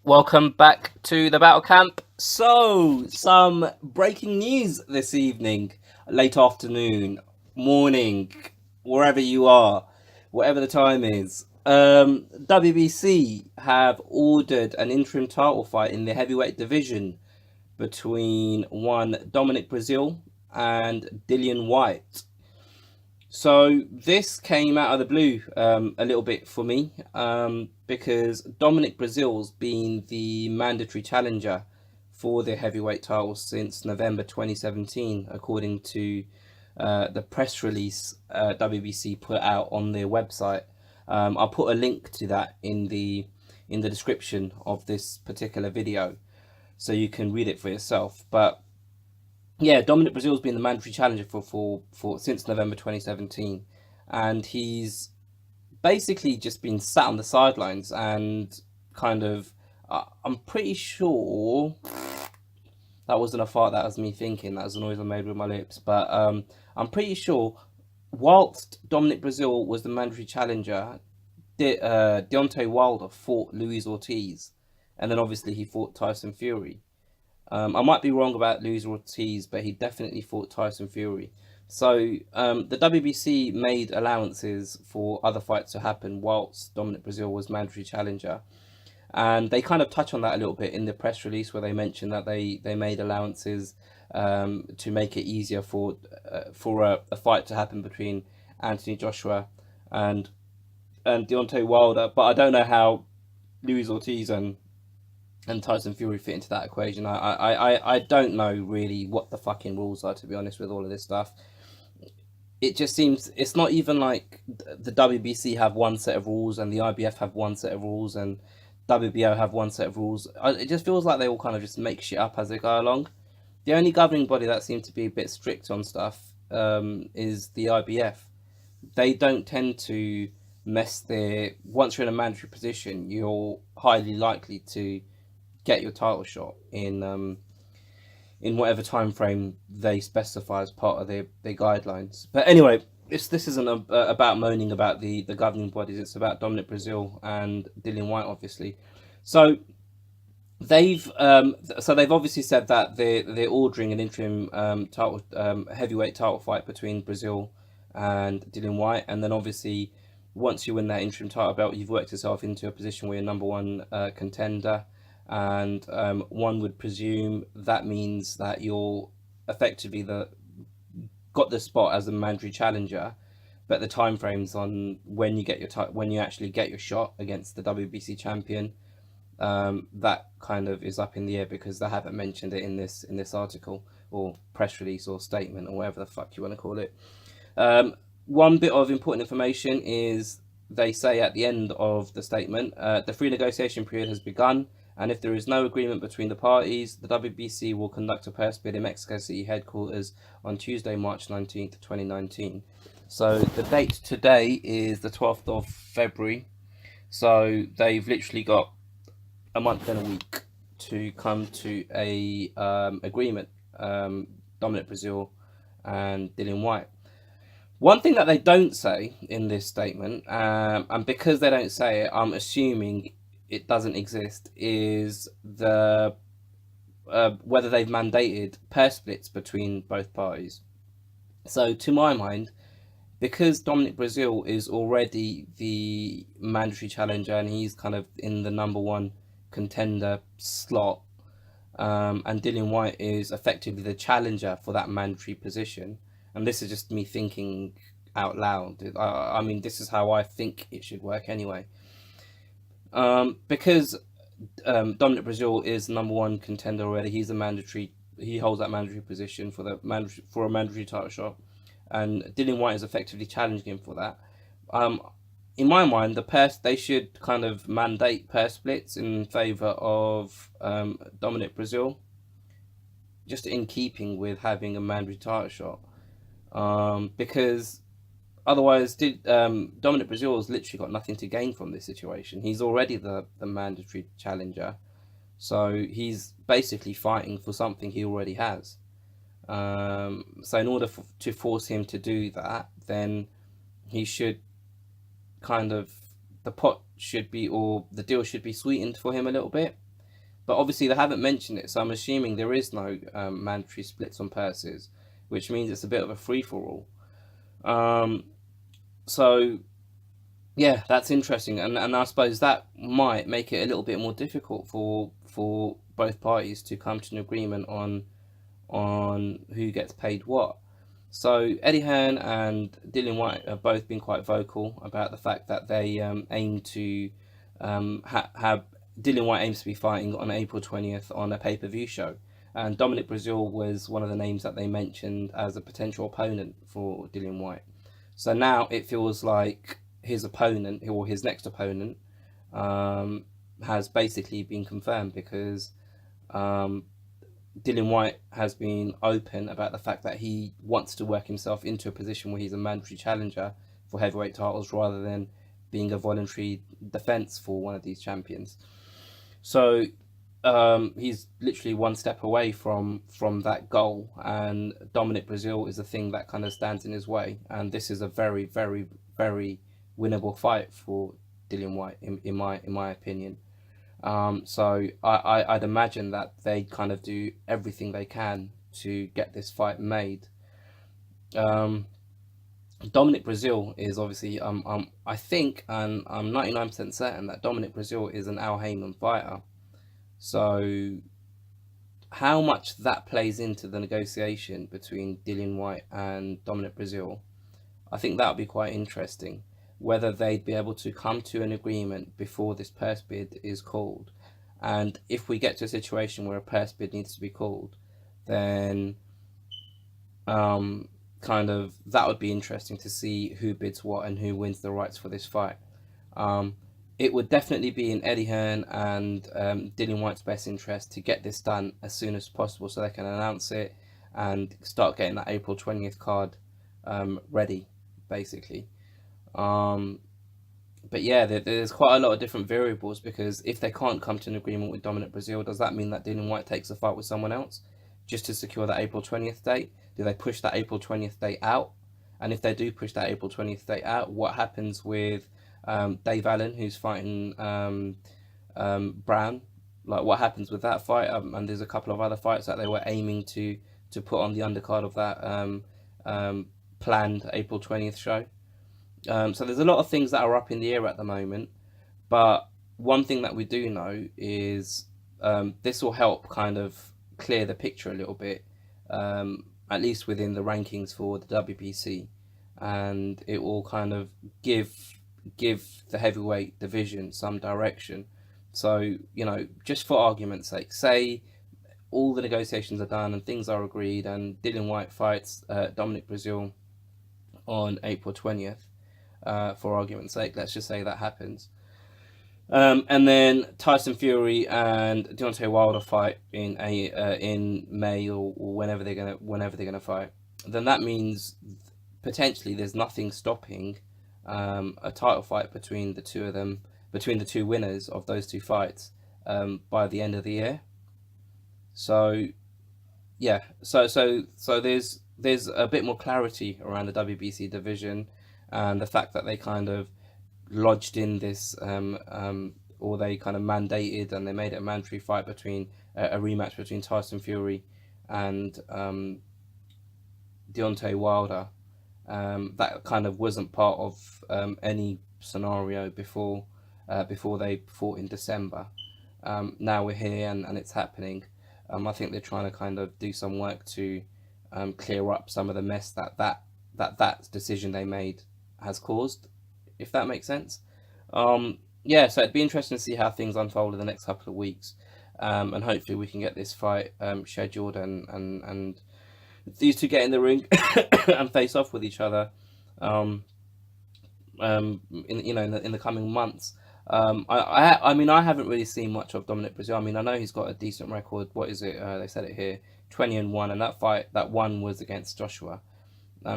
Welcome back to the Battle Camp. So, some breaking news this evening, late afternoon, morning, wherever you are, whatever the time is. WBC have ordered an interim title fight in the heavyweight division between one Dominic Breazeale and Dillian Whyte. So this came out of the blue a little bit for me because Dominic Breazeale's been the mandatory challenger for the heavyweight title since November 2017, according to the press release WBC put out on their website. I'll put a link to that in the description of this particular video, so you can read it for yourself. But yeah, Dominic Breazeale's been the mandatory challenger for since November 2017, and he's basically just been sat on the sidelines and kind of. I'm pretty sure that wasn't a fart. That was me thinking. That was a noise I made with my lips. But I'm pretty sure, whilst Dominic Breazeale was the mandatory challenger, Deontay Wilder fought Luis Ortiz, and then obviously he fought Tyson Fury. I might be wrong about Luis Ortiz, but he definitely fought Tyson Fury. So the WBC made allowances for other fights to happen whilst Dominic Breazeale was mandatory challenger. And they kind of touch on that a little bit in the press release where they mentioned that they made allowances to make it easier for a fight to happen between Anthony Joshua and Deontay Wilder. But I don't know how Luis Ortiz and Tyson Fury fit into that equation. I don't know really what the fucking rules are, to be honest, with all of this stuff. It just seems it's not even like the WBC have one set of rules and the IBF have one set of rules and WBO have one set of rules. It just feels like they all kind of just make shit up as they go along. The only governing body that seems to be a bit strict on stuff is the IBF. They don't tend to mess their... Once you're in a mandatory position, you're highly likely to get your title shot in whatever time frame they specify as part of their guidelines. But anyway, this isn't about moaning about the governing bodies. It's about Dominic Breazeale and Dillian Whyte, obviously. So they've obviously said that they're ordering an interim title heavyweight title fight between Breazeale and Dillian Whyte, and then obviously once you win that interim title belt, you've worked yourself into a position where you're number one contender. And one would presume that means that you're effectively got the spot as a mandatory challenger, but the time frames on when you get when you actually get your shot against the WBC champion, that kind of is up in the air because they haven't mentioned it in this article or press release or statement or whatever the fuck you want to call it. One bit of important information is they say at the end of the statement, the free negotiation period has begun. And if there is no agreement between the parties, the WBC will conduct a purse bid in Mexico City headquarters on Tuesday, March 19th, 2019. So the date today is the 12th of February. So they've literally got a month and a week to come to a agreement, Dominic Breazeale and Dillian Whyte. One thing that they don't say in this statement, and because they don't say it, I'm assuming it doesn't exist, is the whether they've mandated purse splits between both parties. So to my mind, because Dominic Breazeale is already the mandatory challenger and he's kind of in the number one contender slot, and Dillian Whyte is effectively the challenger for that mandatory position, and this is just me thinking out loud. I mean, this is how I think it should work anyway. Because Dominic Breazeale is number one contender already. He holds that mandatory position for a mandatory title shot, and Dillian Whyte is effectively challenging him for that. In my mind, they should kind of mandate purse splits in favour of Dominic Breazeale, just in keeping with having a mandatory title shot, because otherwise, Dominic Breazeale has literally got nothing to gain from this situation. He's already the mandatory challenger, so he's basically fighting for something he already has. So in order to force him to do that, then he should kind of, the pot should be, or the deal should be sweetened for him a little bit. But obviously they haven't mentioned it, so I'm assuming there is no mandatory splits on purses, which means it's a bit of a free for all. So yeah, that's interesting, and I suppose that might make it a little bit more difficult for both parties to come to an agreement on who gets paid what. So Eddie Hearn and Dillian Whyte have both been quite vocal about the fact that they aim to have Dillian Whyte aims to be fighting on April 20th on a pay-per-view show, and Dominic Breazeale was one of the names that they mentioned as a potential opponent for Dillian Whyte. So now it feels like his opponent, or his next opponent, has basically been confirmed, because um, Dillian Whyte has been open about the fact that he wants to work himself into a position where he's a mandatory challenger for heavyweight titles rather than being a voluntary defense for one of these champions. So he's literally one step away from that goal, and Dominic Breazeale is the thing that kind of stands in his way. And this is a very, very, very winnable fight for Dillian Whyte, in my opinion. So I'd imagine that they kind of do everything they can to get this fight made. Um, Dominic Breazeale is obviously I think, and I'm 99% certain that Dominic Breazeale is an Al Heyman fighter. So how much that plays into the negotiation between Dillian Whyte and Dominic Breazeale, I think that would be quite interesting. Whether they'd be able to come to an agreement before this purse bid is called. And if we get to a situation where a purse bid needs to be called, then kind of that would be interesting to see who bids what and who wins the rights for this fight. It would definitely be in Eddie Hearn and Dillian Whyte's best interest to get this done as soon as possible so they can announce it and start getting that April 20th card ready, basically. But yeah, there's quite a lot of different variables, because if they can't come to an agreement with Dominic Breazeale, does that mean that Dillian Whyte takes a fight with someone else just to secure that April 20th date? Do they push that April 20th date out? And if they do push that April 20th date out, what happens with Dave Allen, who's fighting Brown? Like, what happens with that fight? And there's a couple of other fights that they were aiming to put on the undercard of that planned April 20th show. So there's a lot of things that are up in the air at the moment, but one thing that we do know is this will help kind of clear the picture a little bit, at least within the rankings for the WBC, and it will kind of give the heavyweight division some direction. So, just for argument's sake, say all the negotiations are done and things are agreed, and Dillian Whyte fights Dominic Breazeale on April 20th. For argument's sake, let's just say that happens. And then Tyson Fury and Deontay Wilder fight in May, or whenever they're gonna fight. Then that means potentially there's nothing stopping a title fight between the two of them, between the two winners of those two fights, by the end of the year. So yeah, so there's a bit more clarity around the WBC division, and the fact that they kind of lodged in this, or they kind of mandated and they made it a mandatory fight between a rematch between Tyson Fury and Deontay Wilder. That kind of wasn't part of any scenario before they fought in December. Now we're here, and it's happening. I think they're trying to kind of do some work to clear up some of the mess that decision they made has caused, if that makes sense. Yeah, so it'd be interesting to see how things unfold in the next couple of weeks, and hopefully we can get this fight scheduled, and these two get in the ring and face off with each other in the coming months. I mean, I haven't really seen much of Dominic Breazeale. I mean, I know he's got a decent record. What is it? They said it here, 20-1, and that one was against Joshua. I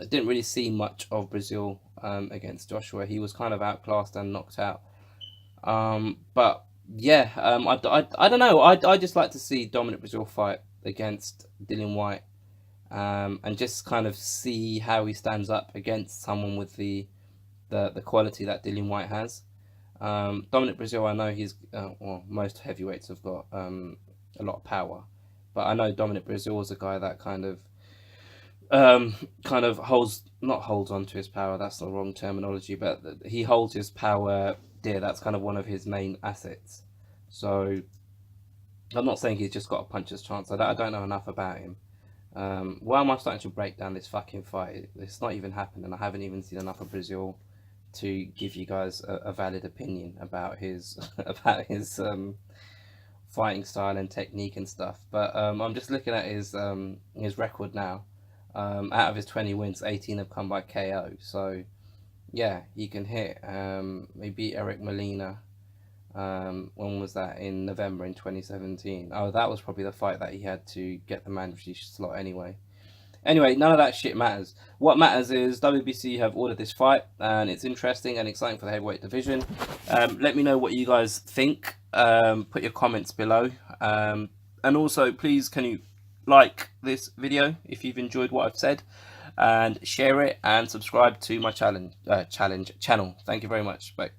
didn't really see much of Breazeale against Joshua. He was kind of outclassed and knocked out. But yeah, I don't know. I just like to see Dominic Breazeale fight against Dillian Whyte, and just kind of see how he stands up against someone with the quality that Dillian Whyte has. Dominic Breazeale, I know he's well, most heavyweights have got a lot of power, but I know Dominic Breazeale is a guy that kind of holds not holds on to his power. That's the wrong terminology, but he holds his power dear. That's kind of one of his main assets. So I'm not saying he's just got a puncher's chance. I don't know enough about him. Why am I starting to break down this fucking fight? It's not even happened, and I haven't even seen enough of Breazeale to give you guys a valid opinion about his about his fighting style and technique and stuff. But I'm just looking at his record now. Out of his 20 wins, 18 have come by KO. So yeah, he can hit. He beat Eric Molina. When was that? In November in 2017. Oh, that was probably the fight that he had to get the mandatory slot anyway. Anyway, none of that shit matters. What matters is WBC have ordered this fight, and it's interesting and exciting for the heavyweight division. Let me know what you guys think. Put your comments below. And also, please, can you like this video if you've enjoyed what I've said, and share it and subscribe to my channel. Thank you very much. Bye.